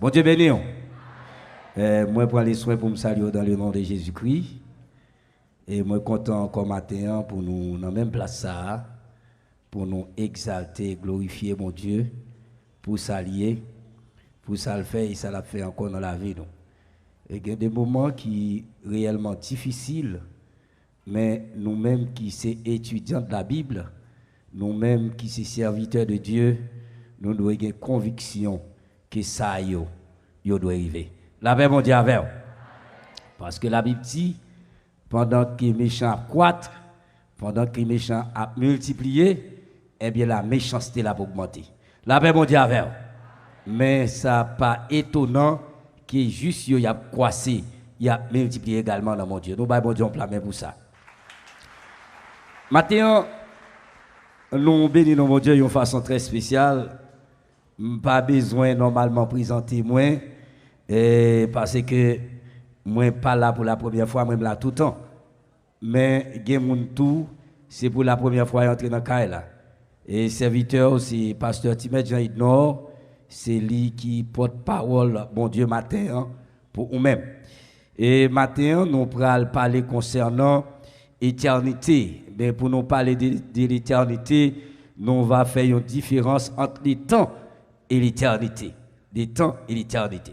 Bon Dieu béni. Moi, prends les soins pour me saluer dans le nom de Jésus-Christ. Et moi, content encore matin pour nous, dans la même place, ça, pour nous exalter, glorifier mon Dieu, pour s'allier, pour ça le faire et ça l'a fait encore dans la vie. Donc. Et il y a des moments qui sont réellement difficiles, mais nous-mêmes qui sommes étudiants de la Bible, nous-mêmes qui sommes serviteurs de Dieu, nous devons avoir conviction que ça doit arriver. La paix, mon Dieu, avec vous. Parce que la Bible dit, pendant que les méchants croîtent, pendant que les méchants a multiplié, eh bien la méchanceté l'a augmenté. La paix, mon Dieu, avec vous. Mais ça n'est pas étonnant que juste il a croissé, il a multiplié également dans mon Dieu. Nous, bon Dieu, on plaît pour ça. Maintenant, nous bénissons mon Dieu d'une façon très spéciale. Pas besoin normalement présenter moi, parce que moi pas là pour la première fois, moi là tout le temps. Mais tout, c'est pour la première fois entrer dans le là. Et serviteur, c'est pasteur Timet Jean-Yves Nord, c'est lui qui porte parole, bon Dieu, matin, hein, pour nous-mêmes. Et matin, nous allons parler concernant l'éternité. Mais pour nous parler de l'éternité, nous allons faire une différence entre les temps et l'éternité. Des temps et l'éternité.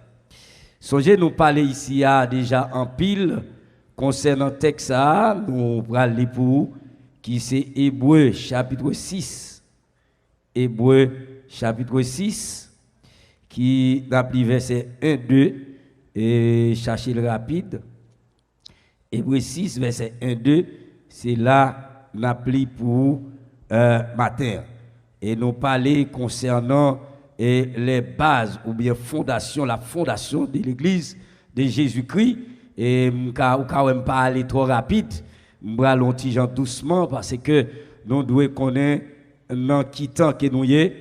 Songez nous parler ici déjà en pile concernant le texte, nous allons lire pour qui c'est Hébreu chapitre 6. Hébreu chapitre 6, qui d'après verset 1, 2, et cherchez le rapide. Hébreu 6, verset 1, 2, c'est là nous appelons pour matin. Et nous parler concernant les bases ou bien la fondation de l'église de Jésus-Christ. Et quand même pas aller trop rapide, nous allons doucement parce que nous devons connaître dans qui temps que nous y est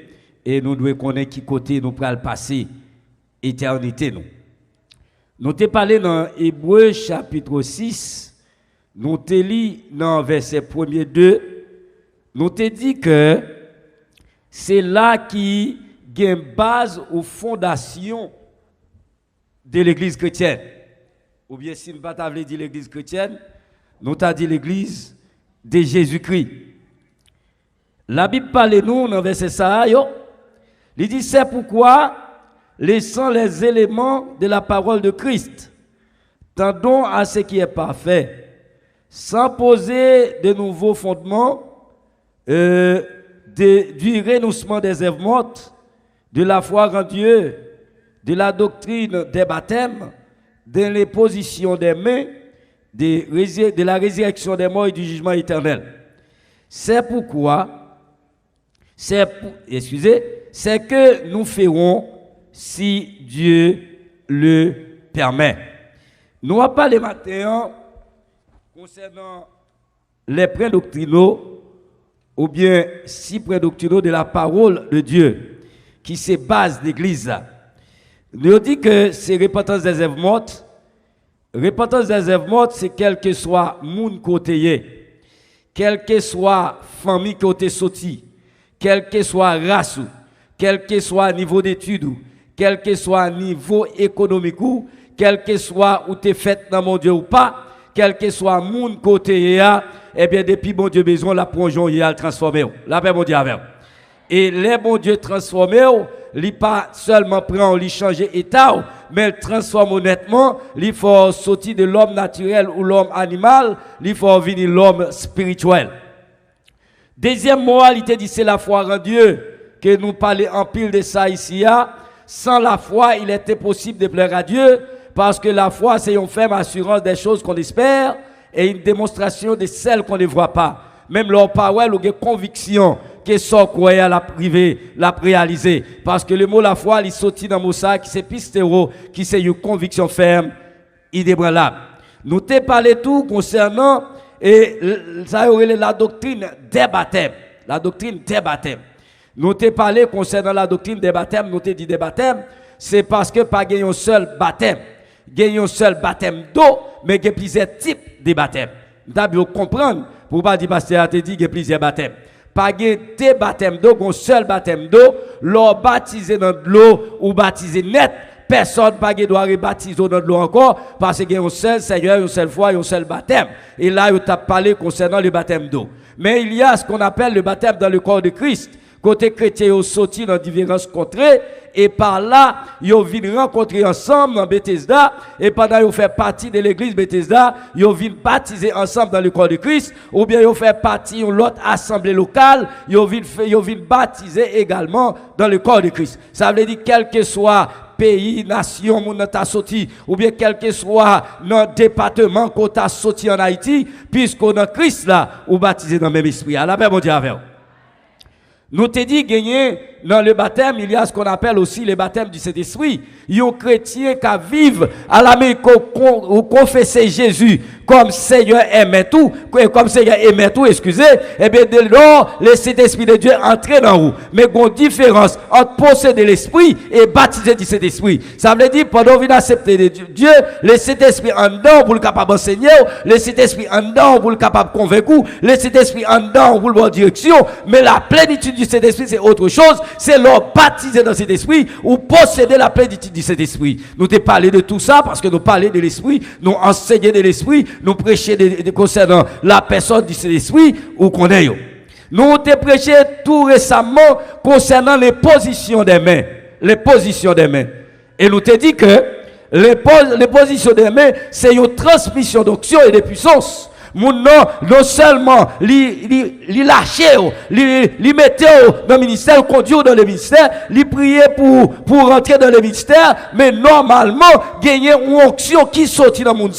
et nous devons connaître qui côté nous pral passer éternité nous. Nous te parlé dans Hébreu chapitre 6, nous te lit dans verset 1er 2, nous te dit que c'est là qui y a une base ou fondation de l'église chrétienne. Ou bien si nous ne pas dire l'église chrétienne, nous t'a dit l'église de Jésus-Christ. La Bible parle nous dans verset ça, il dit c'est pourquoi, laissant les éléments de la parole de Christ, tendons à ce qui est parfait, sans poser de nouveaux fondements, du renoncement des œuvres mortes, de la foi en Dieu, de la doctrine des baptêmes, de l'imposition des mains, de la résurrection des morts et du jugement éternel. C'est pourquoi, c'est que nous ferons si Dieu le permet. Nous allons parler maintenant concernant les points doctrinaux ou bien 6 points doctrinaux de la parole de Dieu qui se base l'église. Nous dit que c'est repentance des œuvres mortes. Repentance des œuvres mortes, c'est quel que soit monde côté, quel que soit famille côté sorti, quel que soit race, quel que soit niveau d'études, quel que soit niveau économique, quel que soit où tu es fait dans mon Dieu ou pas, quel que soit monde côté, eh bien depuis mon Dieu besoin la plongeon il a transformé. La paix mon Dieu avec. Et les bon Dieu transformé, il pas seulement prend, il changer état, mais il transforme honnêtement, il faut sortir de l'homme naturel ou l'homme animal, il faut venir l'homme spirituel. Deuxième moralité dit c'est la foi en Dieu, que nous parlons en pile de ça ici. Sans la foi, il était possible de plaire à Dieu, parce que la foi c'est une ferme assurance des choses qu'on espère et une démonstration de celles qu'on ne voit pas. Même leur parole ou des convictions que ça croyait la privé, la réaliser. Parce que le mot la foi, il sortit dans le mot ça, qui c'est pistéro, qui c'est une conviction ferme, inébranlable. Nous t'ai parlé tout concernant et ça aurait la doctrine des baptêmes. La doctrine des baptêmes. Nous t'ai parlé concernant la doctrine des baptêmes, nous t'ai dit des baptêmes, c'est parce que pas un seul baptême. Il y a un seul baptême d'eau, mais il y a plusieurs types de baptêmes. Vous devez comprendre, pour pas dire pasteur a dit qu'il y a plusieurs baptêmes. Pas des baptêmes d'eau, un seul baptême d'eau, l'eau baptisé dans de l'eau ou baptisé net personne pas doit rebaptiser dans de l'eau encore parce qu'il y a un seul Seigneur, une seule foi, un seul baptême. Et là, il t'a parlé concernant le baptême d'eau. Mais il y a ce qu'on appelle le baptême dans le corps de Christ. Côté chrétien, ils sorti dans différentes contrées et par là, ils viennent rencontrer ensemble dans Bethesda et pendant qu'ils font partie de l'église Bethesda, ils viennent baptiser ensemble dans le corps de Christ ou bien ils font partie de l'autre assemblée locale, ils viennent baptiser également dans le corps de Christ. Ça veut dire quel que soit pays, nation, où t'a sorti, ou bien quel que soit notre département qu'on t'a sorti en Haïti, puisqu'on a Christ là, ou baptisé dans le même esprit. À la paix, mon Dieu, avec vous. Nous te dit gagner dans le baptême, il y a ce qu'on appelle aussi le baptême du Saint-Esprit. Il y a un chrétien qui vivent à l'Amérique ou confesser Jésus comme Seigneur aimait tout, comme Seigneur aimait tout, excusez, et bien dès lors, le Saint-Esprit de Dieu entre dans vous. Mais il y a une différence entre posséder l'Esprit et baptiser du Saint-Esprit. Ça veut dire, pendant que vous acceptez Dieu, le Saint-Esprit en dedans pour le capable d'enseigner, le Saint-Esprit en dedans pour le capable de convaincre, le Saint-Esprit en dedans pour le voir direction, mais la plénitude du Saint-Esprit c'est autre chose, c'est leur baptiser dans cet esprit ou posséder la plénitude de cet esprit. Nous t'ai parlé de tout ça parce que nous parlons de l'esprit, nous enseignons de l'esprit, nous prêchons concernant la personne de cet esprit ou qu'on est. Nous t'ai prêché tout récemment concernant les positions des mains. Les positions des mains. Et nous t'ai dit que les positions des mains, c'est une transmission d'onction et de puissance. Mon nom, non seulement li lâcher, li mettre dans le ministère, conduire dans le ministère, li prier pour rentrer dans le ministère, mais normalement, gagner une onction qui sortit dans le monde,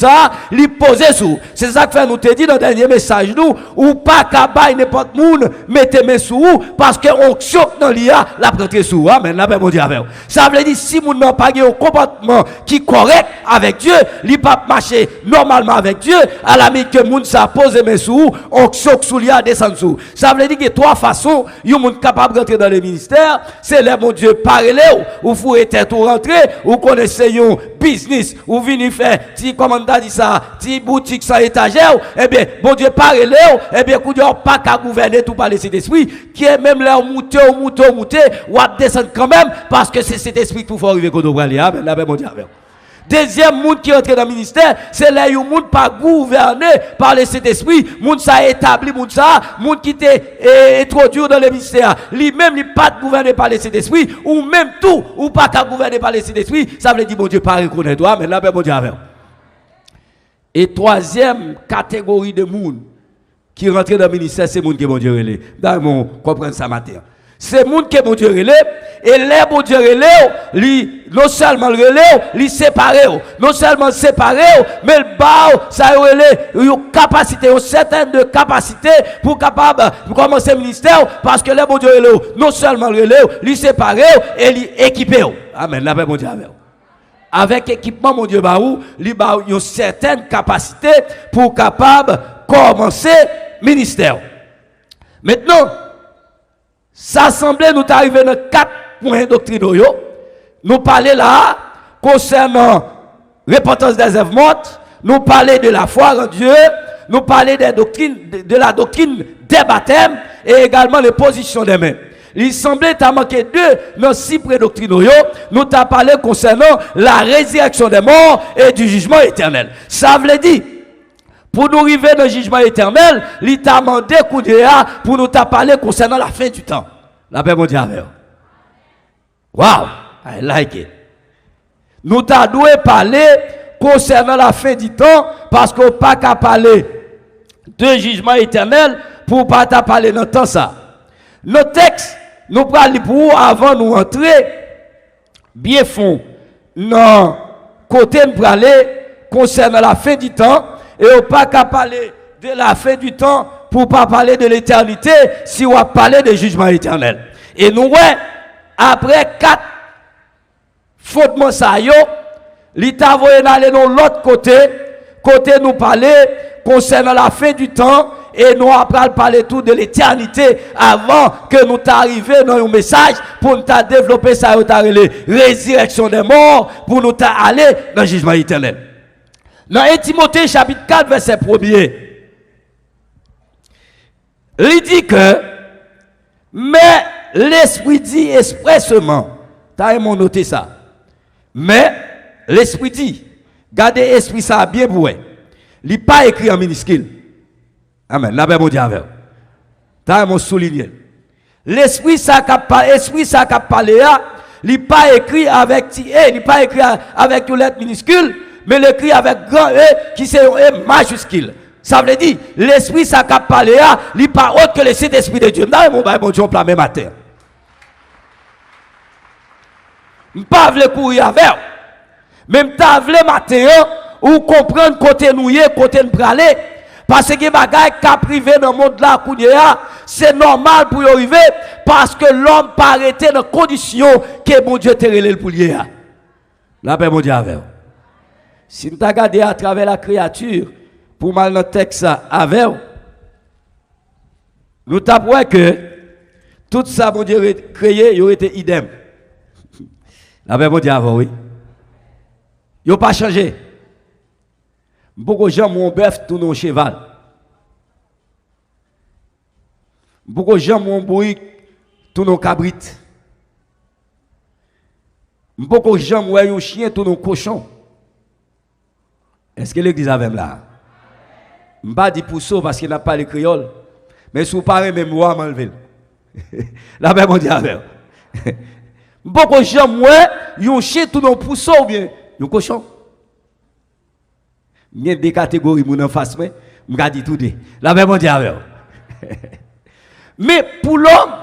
li poser sous. C'est ça que fait nous te dit dans le dernier message, nous, ou pas qu'à n'importe monde, mettez mes sous, parce que onction dans l'IA, la prendre sous. Amen, la paix, mon Dieu, avec vous. Ça veut dire, si mon n'a pas un comportement qui est correct avec Dieu, li pas marcher normalement avec Dieu, à la mi que moun ça pose mes sous, onction sous l'IA descend sous. Ça veut dire que trois façons, yon moun capable de rentrer dans le ministère, c'est là, mon Dieu, parler, ou vous êtes tout rentrer, ou connaissez yon business, ou venir faire, ti, comment on dit ça, ti boutique sans étagère, eh bien, bon Dieu, parler, eh bien, coup d'or pas qu'à gouverner tout par le Saint-Esprit, qui est même là, monter, ou à descendre quand même, parce que c'est cet esprit tout fort arriver qu'on doit aller, amen, la paix, mon Dieu, amen. Deuxième monde qui entre dans le ministère, c'est là où le monde pas gouverné par le Saint-Esprit, monde ça établi, monde qui était introduit dans le ministère, lui-même il pas gouverné par le Saint-Esprit, ou même tout, ou pas qu'à gouverner par le Saint-Esprit, ça veut dire bon Dieu pas reconnaître toi, mais là bon Dieu avec. Et troisième catégorie de monde qui rentre dans le ministère, c'est monde qui bon Dieu relève. D'ailleurs, comprendre ça matin. C'est monde qui bon Dieu relève et les bon Dieu relève, lui non seulement relève, lui séparé, non seulement séparé, mais le bas ça relève une capacité, une certaine de capacité pour capable commencer le ministère parce que les bon Dieu relève, non seulement relève, lui séparé et lui équipé. Amen. La paix mon Dieu avec équipement mon Dieu baou, lui baou une certaine capacité pour capable commencer le ministère. Maintenant ça semblait nous arriver dans 4 points doctrinaux. Nous parler là concernant repentance des œuvres mortes, nous parler de la foi en Dieu, nous parler des doctrines, de la doctrine des baptêmes et également les positions des mains. Il semblait t'as manqué 2 dans 6 points doctrinaux. Nous t'as parlé concernant la résurrection des morts et du jugement éternel. Ça veut dire pour nous arriver dans le jugement éternel, il t'a demandé pour nous t'a parlé concernant la fin du temps. La paix mondiale. Wow, I like it. Nous t'a doué parler concernant la fin du temps parce qu'on pas qu'à parler de jugement éternel pour pas t'a parler dans le temps ça. Nos textes, nous parlons pour vous avant nous entrer bien fond dans côté nous parler concernant la fin du temps. Et on pas qu'à parler de la fin du temps pour pas parler de l'éternité si on va parler de jugement éternel. Et nous, ouais, après 4 fondements ça yo, l'État va aller dans l'autre côté nous parler concernant la fin du temps et nous après parler tout de l'éternité avant que nous t'arrivions dans un message pour nous développer ça la résurrection des morts pour nous aller dans le jugement éternel. Dans 1 Timothée chapitre 4 verset 1er, il dit que mais l'Esprit dit expressément, t'as noté ça, Mais l'esprit dit, gardez l'esprit ça bien pour vous. Il n'est pas écrit en minuscule. Amen. La paix mon Dieu avec. T'as mon souligné. L'esprit ça qui parle là, il n'est pas écrit avec T, il n'est pas écrit avec une lettre minuscule, mais l'écrit avec grand E qui c'est un E majuscule. Ça veut dire, l'esprit ça qui parle là, il n'est pas autre que le Saint-Esprit de Dieu. Dans mon Bible, mon Dieu, on plein même à terre. Je ne veux pas courir avec. Même ta vle matin ou comprendre côté nouye, côté nous praler parce que bagay ka privé dans le monde là c'est normal pour y arriver parce que l'homme pas arrêté dans condition que bon Dieu te relève pour lier. La paix mon Dieu avec. Si nous t'a regardé à travers la créature pour mal dans texte avec nous t'a vu que tout ça bon Dieu créé, il aurait été idem. La paix mon Dieu avec oui. Ils n'ont pas changé. Beaucoup de gens m'ont bœuf tout nos cheval. Beaucoup de gens m'ont bouilli tout nos cabrites. Beaucoup de gens m'ont un chien tout nos cochons. Est-ce que l'église avait là? Je ne pas dire pour ça parce qu'il n'a pas les créoles. Mais si vous parlez même moi, je m'enlève. La même on dit avec. Beaucoup de gens m'ont un chien tout nos pousseaux ou bien. Yo cochon. Il y a des catégories mon en face mais me dit tout de. La même on dit avec. Mais pour l'homme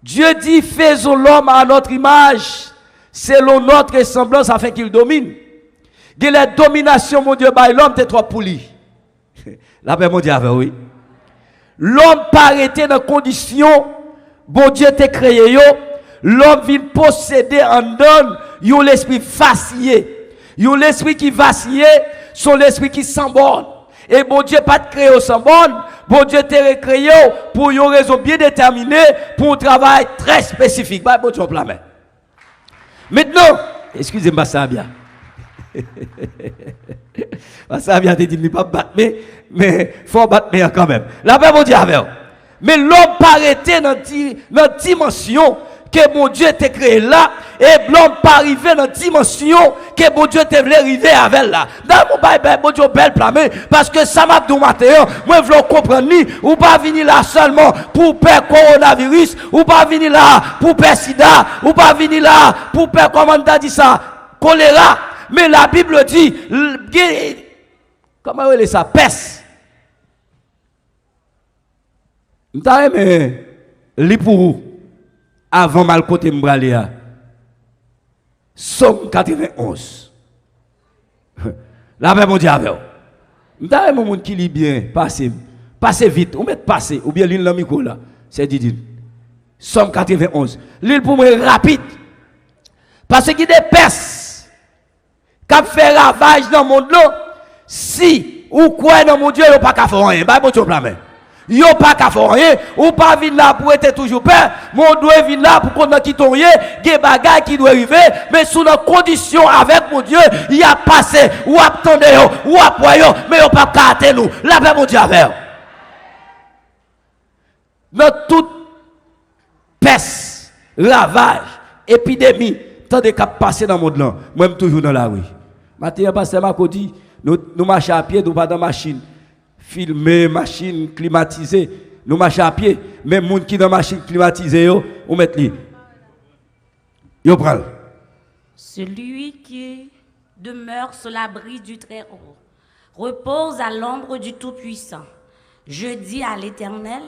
Dieu dit faisons l'homme à notre image selon notre ressemblance afin qu'il domine. Que la domination mon Dieu by l'homme t'es trop pour lui. La même on dit avec oui. L'homme pas arrêté dans condition bon Dieu t'a créé yo. L'homme vient posséder en donne yon l'esprit vacillé. Yon l'esprit qui vacille, son l'esprit qui s'embonne. Et bon Dieu pas te créé au s'embonne, bon Dieu t'a créé pour une raison bien déterminée, pour un travail très spécifique. Bah bon Dieu la main. Maintenant, excusez-moi ça bien. Ça bien te dit ne pas battre mais faut battre quand même. La paix bon Dieu avec. Mais l'homme pas arrêté dans dimension que mon Dieu t'a créé là, et l'homme pas arrivé dans la dimension que mon Dieu t'a voulu arriver avec là. Dans mon Bible, mon Dieu belle plamé, parce que ça m'a dit matin, moi je veux comprendre, ou pas venir là seulement pour perdre coronavirus, ou pas venir là pour perdre sida, ou pas venir là pour perdre, comment on dit ça, choléra. Mais la Bible dit, comment elle est ça, peste. M'ta aimé li pour vous avant mal côté m'bralia. Somme 91. La paix mon Dieu avec. M'ta aimé monde qui lit bien, passez vite, ou mettre passer ou bien l'île la micro là, c'est Didi. Somme 91. L'île pour moi rapide. Parce qu'il y a des pestes qui fait ravage dans le monde là. Si ou quoi dans mon Dieu, il n'y a pas qu'à faire rien. Bah bon Dieu blâme. Yo pas qu'à faire rien, ou pas venir là pour être toujours peur, mon doit venir là pour qu'on quitte rien, des bagages qui doivent arriver, mais sous nos conditions avec mon Dieu, il a passé, ou attendez, ou appoyez, mais on pas qu'à nous. La paix mon Dieu avec. Dans toute peste, ravage, épidémie, tant de cap passer dans le monde là, moi toujours dans la rue. Matin, pasteur Marco dit, nous marchons à pied, nous pas dans machine. Filmer, machine climatisée, nous marchons à pied, même les gens qui dans machine climatisée, on met les. Yo prend. Celui qui demeure sous l'abri du Très-Haut repose à l'ombre du Tout-Puissant. Je dis à l'Éternel,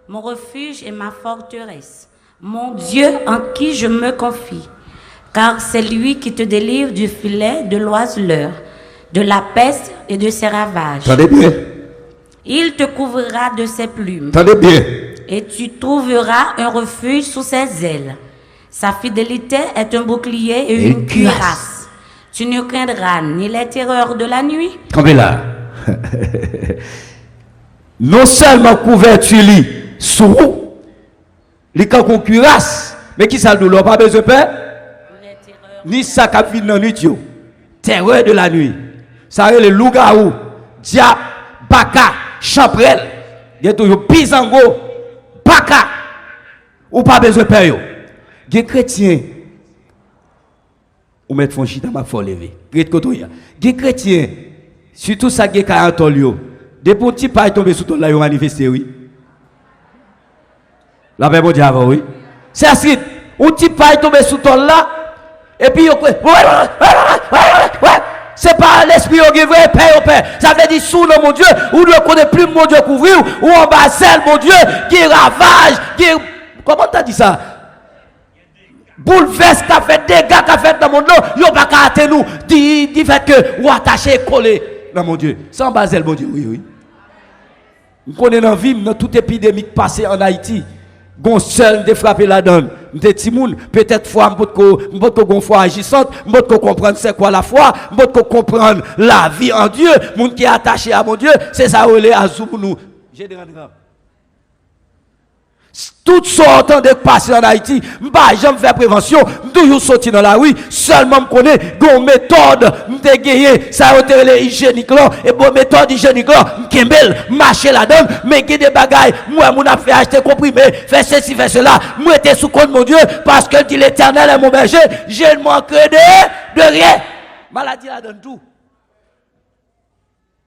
mon refuge et ma forteresse, mon Dieu en qui je me confie. Car c'est lui qui te délivre du filet de l'oiseleur, de la peste et de ses ravages. Attendez bien. Il te couvrira de ses plumes. Attendez bien. Et tu trouveras un refuge sous ses ailes. Sa fidélité est un bouclier et une cuirasse. Tu ne craindras ni les terreurs de la nuit. Comme là. Non seulement couverture li sous li quand cuirasse, mais qui ça douleur pas besoin de peur. Ni ça qui vient dans nuit yo. Terreur de la nuit. Ça le loup-garou, diable, baka, champrel. Il y a toujours pisango, baka. Ou pas besoin de peur yo. Des chrétiens ou mettre fond chita m'a faut lever. Gret kotoya. Des chrétiens, surtout ça qui est 40 ans yo. Des petits pas tomber sous ton là yo manifester oui. La paix bon Dieu avant oui. C'est assis. Un petit pas tomber sous ton là et puis yo c'est pas l'esprit qui est vrai, Père, Père. Ça veut dire sous le mon Dieu, ou ne connaît plus mon Dieu couvrir, ou en bas mon Dieu, qui ravage, qui. Comment t'as dit ça? Bouleverse, qui a fait dégâts, qui a fait dans mon nom, yo pas qu'à nous, dit fait que, ou attaché, collé dans mon Dieu. Sans basel, mon Dieu, oui, oui. Nous connaissons dans la vie, dans toute épidémie passée en Haïti. Gon seul de frapper la donne des timoun peut-être foi m'bot ko foi agissante m'bot ko comprendre c'est quoi la foi m'bot ko comprendre la vie en Dieu moun qui est attaché à mon Dieu c'est ça relé azou pour nous j'ai des rendez-vous toutes sortes de passer en Haïti m'pas jamais faire prévention toujours sortir dans la rue seulement me connaît gon méthode m'te gagné ça hôtel hygiénique là et bon méthode hygiénique là m'kembel marcher la donne mais qui des bagailles moi mon a fait acheter comprimé faire ceci faire cela moi était sous compte mon Dieu parce que dit l'Éternel est mon berger je ne manquerai de rien maladie la donne tout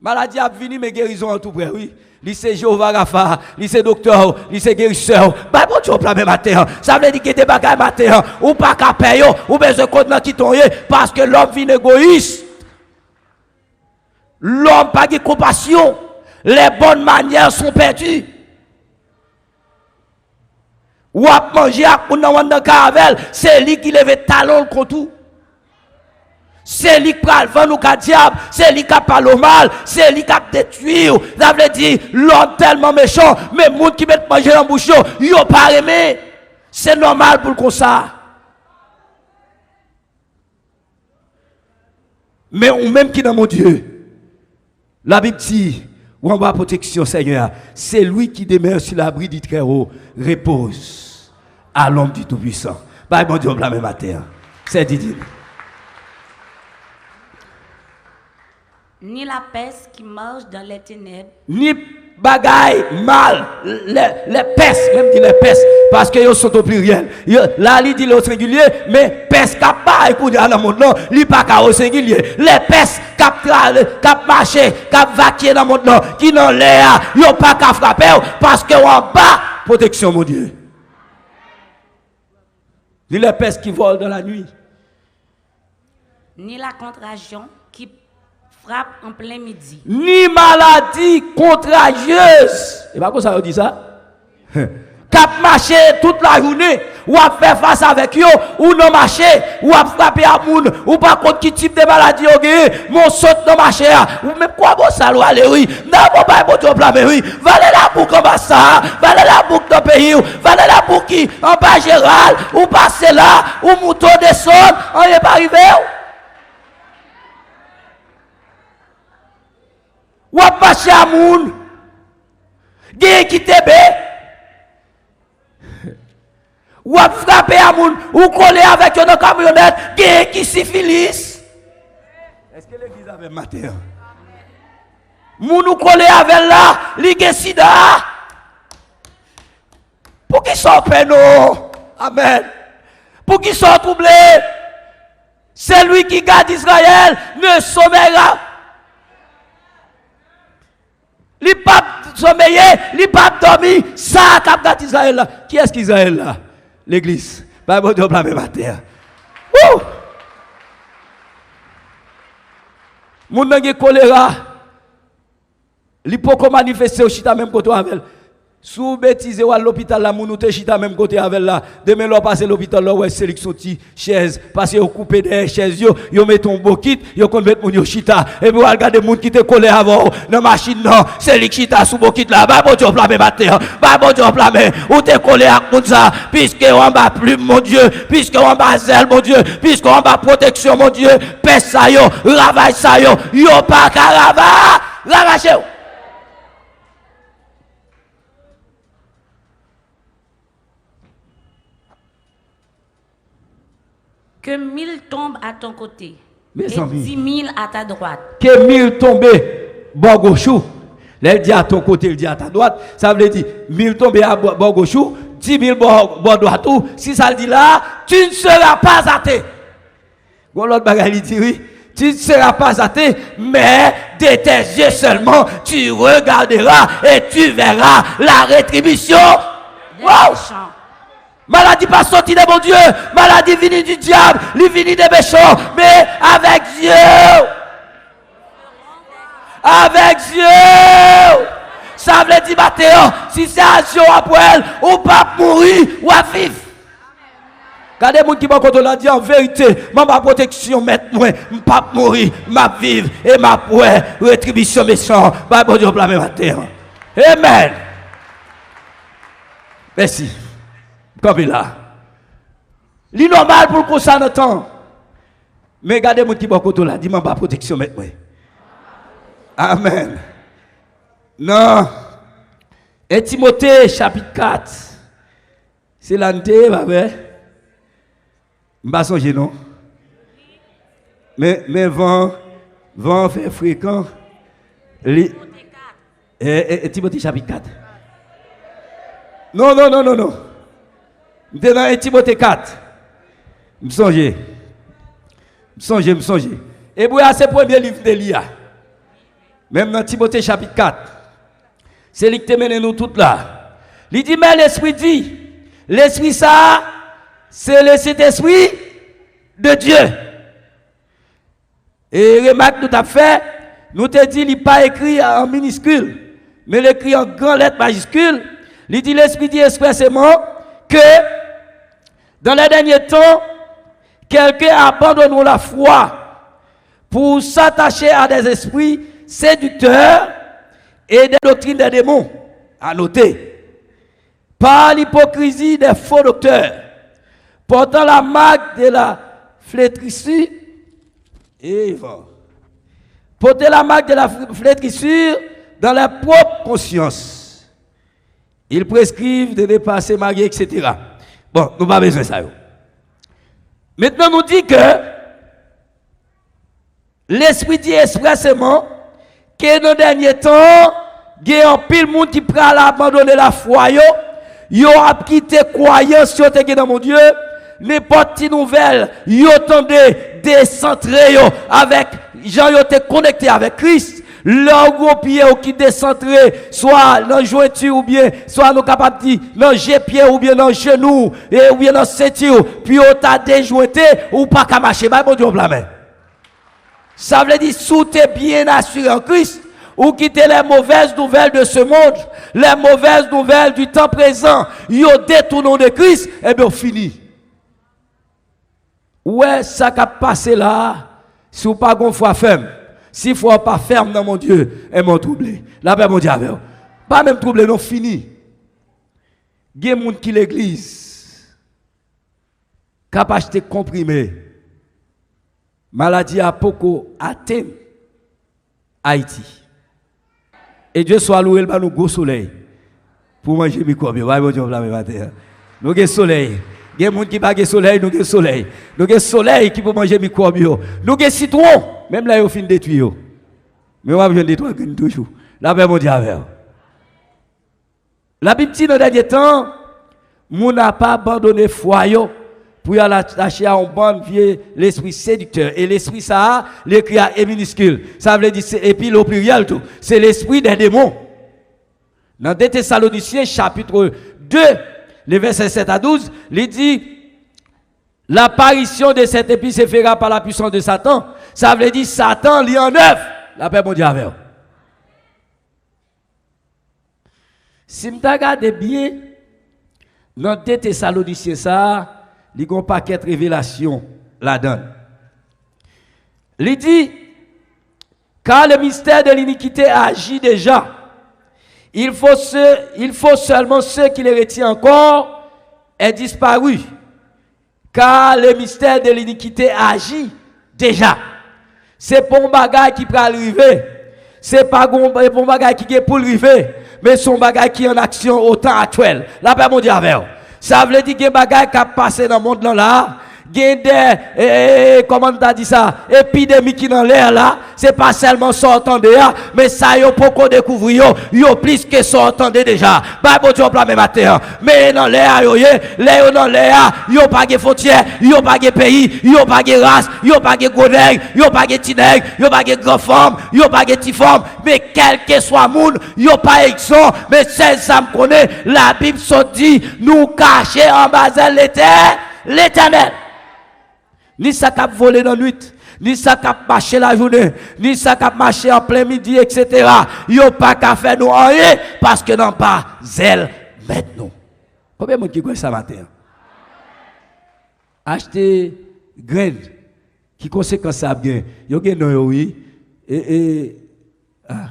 maladie a venu mais guérison en tout près oui lycée Jéhovah Rapha, lycée docteur, lycée guérisseur, bah bon Dieu la même matin. Ça veut dire que des bagages matin, ou pas qu'à payer, ou besoin de qui tombe parce que l'homme vit égoïste. L'homme pas de compassion. Les bonnes manières sont perdues. Ou à manger à dans caravel, c'est lui qui lève talon contre tout. C'est lui qui parle vent ou diable, c'est lui qui parle mal, c'est lui qui détruit. Ça veut dire l'homme tellement méchant, mais les gens qui mettent manger dans la bouche, ils n'ont pas aimé. C'est normal pour comme ça. Mais ou même qui dans mon Dieu, la Bible dit, ou en bas protection Seigneur, c'est lui qui demeure sur l'abri du Très-Haut, repose à l'homme du Tout-Puissant. Bah mon Dieu, la même matin. C'est dit. Ni la peste qui marche dans les ténèbres. Ni bagaille mal. Les pestes, même dit les pestes. Parce que ils sont au pluriel. Là, il dit le singulier, mais peste qui pas écouté dans le monde, non, il pas au singulier. Les pestes qui marchent, qui vaquent dans le monde, non, qui n'ont l'air, ils n'ont pas qu'à frapper, parce que en bas, protection, mon Dieu. Ni les pestes qui volent dans la nuit. Ni la contagion qui frappe en plein midi. Ni maladie contagieuse. Et pas comme ça on dit ça. Cap marcher toute la journée, ou à faire face avec eux, ou non marcher, ou à frapper à moun, ou pas contre qui type de maladie au gagné, mon saute non marcher, ou même quoi bon ça aller oui, non pas bon tu blâmer oui, valez la pour comme ça, valez la pour dans pays, valez la pour qui en bas général, ou passer là, ou mouton descend, on est pas arrivé. Ou à marcher à moun, gagné qui te ou à frapper à moun, ou coller avec une camionnette, qui syphilis. Est-ce que l'église avait matin? Moun ou coller avec là, li gen sida. Pour qui sont peino? Amen. Pour qui sont troublés? Celui qui garde Israël ne sommeillera. Li pas sommeiller, li pas dormir, ça cap garde Israël là. Qui est-ce qu'Israël là? L'église. Pas bon Dieu blâmer matin. Ouh! Moun nan gen choléra. Li poko manifester au chita même côté avec. Sous bêtise ou à l'hôpital la moun ou te chita même côté avec là. Demain l'on passe l'hôpital là ouais c'est sorti chaise parce que coupé des chaises yo met ton bokit, yo kon met moun yo chita et puis regarder moun qui te collé avant dans machine non, c'est li chita sous bokit là. Ba bon Dieu blâmer matin. Ba bon Dieu blâmer ou te collé à moun ça puisque on bas plume mon Dieu, puisque on bas zèle mon Dieu, puisque on bas protection mon Dieu, pèse ça yo, ravage ça yo pas caravane, ravage. Que 1000 tombent à ton côté mes et amis, 10 000 à ta droite. Que 1000 tombent bord gauche. Là, il dit à ton côté, il dit à ta droite. Ça veut dire 1000 tombent à bord gauche, 10 000 bord droite. Si ça le dit là, tu ne seras pas athée. L'autre bagaille, il dit oui. Tu ne seras pas athée, mais de tes yeux seulement, tu regarderas et tu verras la rétribution. Wow! Maladie pas sortie de mon Dieu, maladie venue du diable, il venue des méchants, mais avec Dieu. Avec Dieu. Ça veut dire matin, si c'est un jour après elle, ou pas mourir, ou à vivre. Regardez les gens qui m'ont l'a dit en vérité, ma protection, mettre moi, je ne pas mourir, je vivre et je rétribution méchant. Bah, bon Dieu, blâmer ma terre. Amen. Merci. Comme il a. C'est normal pour qu'on s'en entend. Mais regardez les gens qui m'ont l'a dit, ma protection, mettre moi. Amen. Non. Et Timothée, chapitre 4. C'est l'année, ma mère. Je ne sais pas songer, non? Mais vent fait fréquent. Timothée chapitre 4. Non. Je suis dans Timothée 4. Je songe. Et puis, c'est le premier livre de l'IA. Même dans Timothée chapitre 4. C'est lui qui te mène nous toutes là. Il dit, mais l'esprit dit, l'esprit ça, c'est le Saint-Esprit de Dieu. Et remarque nous t'as fait, nous te dit, il n'est pas écrit en minuscule, mais il écrit en grand lettre majuscule. Il dit, l'Esprit dit expressément que dans les derniers temps, quelqu'un abandonne la foi pour s'attacher à des esprits séducteurs et des doctrines des démons. À noter, par l'hypocrisie des faux docteurs, portant la marque de la flétrissure, porter la marque de la flétrissure dans leur propre conscience. Ils prescrivent de ne pas se marier, etc. Bon, nous n'avons pas besoin de ça. Maintenant, nous dit que l'Esprit dit expressément que dans les derniers temps, il y a un pile monde qui prend à abandonner la foi, yo a quitté croyance dans mon Dieu. N'importe quelle nouvelle, yo tendez décentré avec gens yo te connecté avec Christ. Leur gros pied qui décentré, soit dans jointure ou bien, soit nous capable de dans pied ou bien dans genou, ou bien dans ceinture, puis on t'a déjointé ou pas qu'à marcher. Bah, bon Dieu, blâme. Ça veut dire, sous t'es bien assuré en Christ, ou quitter les mauvaises nouvelles de ce monde, les mauvaises nouvelles du temps présent, yo détournons de Christ, et bien, fini. Ouais, ça qui a passé là, si vous pas gon foi ferme, si vous pas ferme dans mon Dieu, et mon troublé. La paix, mon Dieu, avec vous. Pas même troublé, non, fini. Il y a des gens qui l'église, qui a acheté comprimé. Maladie à Poko atteint Haïti. Et Dieu soit loué, il va nous gros soleil pour manger microbe. Ouais, bon Dieu, nous avons soleil. Il y a des gens qui n'ont pas de soleil, nous avons soleil. Nous avons soleil qui peut manger microbe. Nous avons citron, même là, il fin détruire. Mais on va bien détruire toujours. La paix, mon Dieu, avec. La Bible dit dans les derniers temps, nous n'a pas abandonné foi pour y aller attacher à un bon vieux l'esprit séducteur. Et l'esprit ça, l'écrit à E minuscule. Ça veut dire, et puis le pluriel tout. C'est l'esprit des démons. Dans 2 Thessaloniciens, chapitre 2, les versets 7 à 12, il dit, l'apparition de cette épée se fera par la puissance de Satan. Ça veut dire, Satan lit en œuvre. La paix mondiale. Si vous regardez bien, dans 2 Thessaloniciens, ça, il y a un paquet de révélations là-dedans. Il dit, car le mystère de l'iniquité agit déjà. Il faut seulement ceux qui les retiennent encore aient disparu. Car le mystère de l'iniquité agit déjà. C'est pour un bagage qui peut arriver. C'est pas pour un bagage qui est pour arriver. Mais c'est un bagage qui est en action au temps actuel. La paix mondiale. Ça veut dire que les bagages qui passent dans le monde là, gen des comment t'as dit ça, épidémie qui dans l'air là, c'est pas seulement sortande mais ça yo poko découvrir yo plus que sortande déjà. Bah bon Dieu plan même matin. Mais dans l'air yo les dans l'air, yo pas de frontières, yo pas de pays, yo pas de race, yo pas de gros nèg, yo pas de petit nèg, yo pas de grand femme, yo pas de petit femme, mais quel que soit monde, yo pas exempt, mais c'est ça me connaît, la Bible se dit nous cacher en bas de l'Éternel. Ni ça cap voler dans la nuit, ni ça cap marcher la journée, ni ça cap marcher en plein midi, etc. Yo pas qu'à faire nous rien parce que non pas zèle maintenant. Combien de monde qui connaît ça matin? Acheter graines qui conséquence ça bien. Yo gen non oui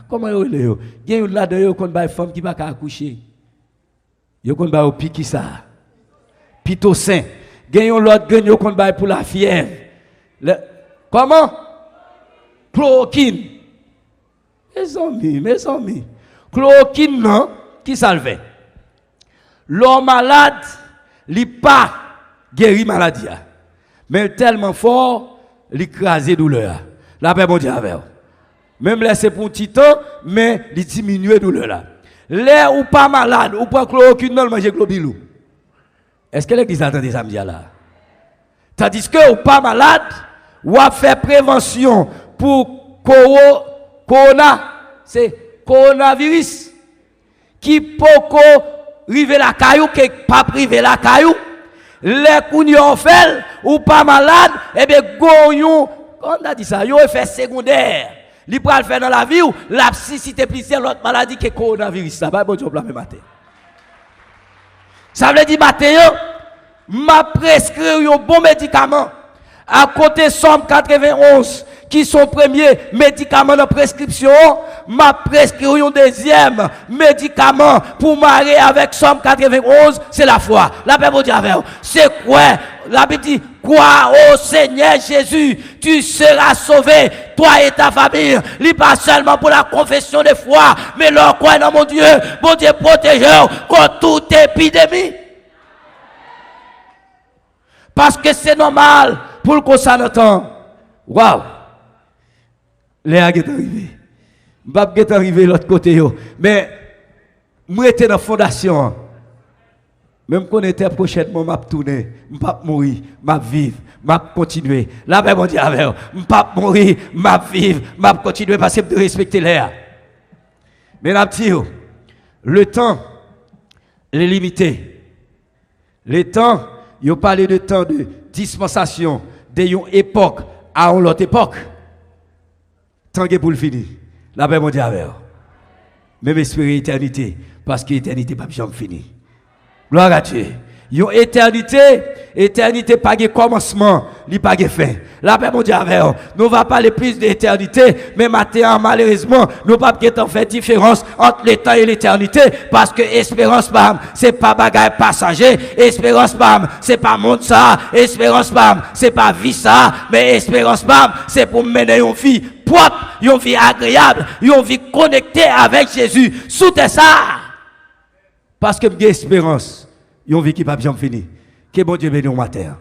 comment yo le yo? Gen là dedans yo kon bay femme qui pas ka accoucher. Yo kon bay au piqui ça. Pitocin. Gen yon l'autre graine yo kon bay pour la fièvre. Comment? Chloroquine. Mes amis. Chloroquine non, qui ça le fait? L'homme malade, il pas guéri maladie. Mais tellement fort, il écrase douleur. La paix bon Dieu avec. Même là c'est pour un petit temps, mais il diminue douleur là. Là ou pas malade, ou pas chloroquine non manger globilou. Est-ce que l'église entend des amis là? Tandis que ou pas malade, ou a fait prévention pour c'est coronavirus qui peut river la caillou, qui pas priver la caillou. Les counions fait ou pas malade, et bien goyon, on a dit ça, yo effet secondaire. Li pral faire dans la vie ou la psychité plus l'autre maladie que coronavirus. Ça va bon Dieu la même matin. Ça veut dire matin m'a prescrit un bon médicament à côté Somme 91 qui sont premiers médicaments de prescription, m'a prescrit un deuxième médicament pour marier avec Somme 91, c'est la foi. La paix bon Dieu avec. C'est quoi? La Bible dit, crois au Seigneur Jésus, tu seras sauvé, toi et ta famille. Il pas seulement pour la confession de foi, mais leur croit dans mon Dieu protégeur contre toute épidémie. Parce que c'est normal pour qu'on s'en entend. Waouh! Léa est arrivé. Mbap est arrivé de l'autre côté. Mais moi j'étais dans la fondation. Même qu'on était prochainement, m'a tourné, m'a mourir, m'a vivre, m'a continuer. La paix mon Dieu avec m'a mourir, m'a vivre, m'a continuer parce que de respecter l'air. Mais la petite, le temps est limité. Le temps, il parle de temps de dispensation, d'une époque à une autre époque. Tant que pour le finir. La paix mon Dieu avec. Même espérer éternité, parce que l'éternité n'est pas jamais finie. Gloire à Dieu. Yon éternité pas de commencement, ni pas de fin. La paix mon Dieu avec nous va parler plus d'éternité, mais maintenant malheureusement, nous pas en fait différence entre le temps et l'éternité parce que espérance pam, c'est pas bagaille passager, espérance pam, c'est pas monde ça, espérance pam, c'est pas vie ça, mais espérance pam, c'est pour mener une vie propre, une vie agréable, une vie connectée avec Jésus. Sous ça. Parce que j'ai espérance, yon vie qui pas bien fini. Que bon Dieu bénisse au matin.